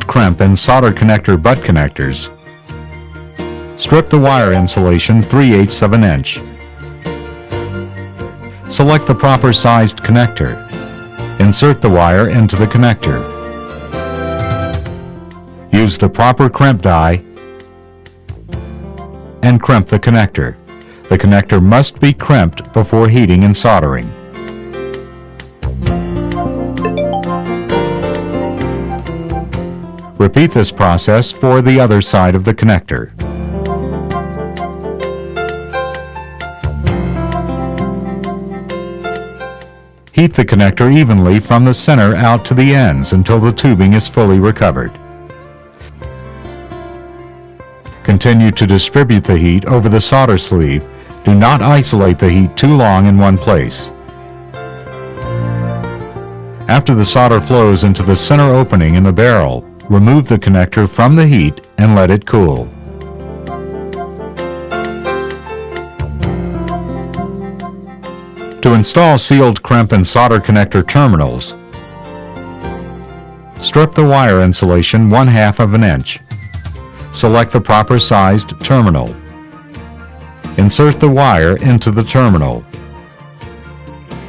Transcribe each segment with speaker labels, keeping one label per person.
Speaker 1: crimp and solder connector butt connectors. Strip the wire insulation 3/8 of an inch. Select the proper sized connector. Insert the wire into the connector. Use the proper crimp die and crimp the connector. The connector must be crimped before heating and soldering. Repeat this process for the other side of the connector. Heat the connector evenly from the center out to the ends until the tubing is fully recovered. Continue to distribute the heat over the solder sleeve. Do not isolate the heat too long in one place. After the solder flows into the center opening in the barrel, remove the connector from the heat and let it cool. To install sealed crimp and solder connector terminals, strip the wire insulation 1/2 of an inch. Select the proper sized terminal. Insert the wire into the terminal.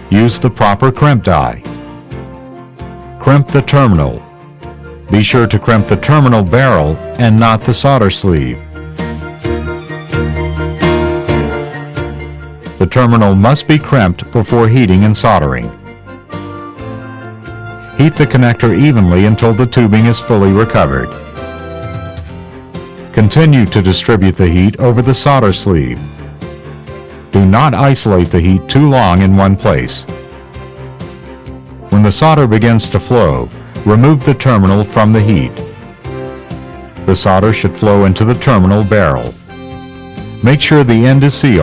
Speaker 1: Use the proper crimp die. Crimp the terminal. Be sure to crimp the terminal barrel and not the solder sleeve. The terminal must be crimped before heating and soldering. Heat the connector evenly until the tubing is fully recovered. Continue to distribute the heat over the solder sleeve. Do not isolate the heat too long in one place. When the solder begins to flow, remove the terminal from the heat. The solder should flow into the terminal barrel. Make sure the end is sealed.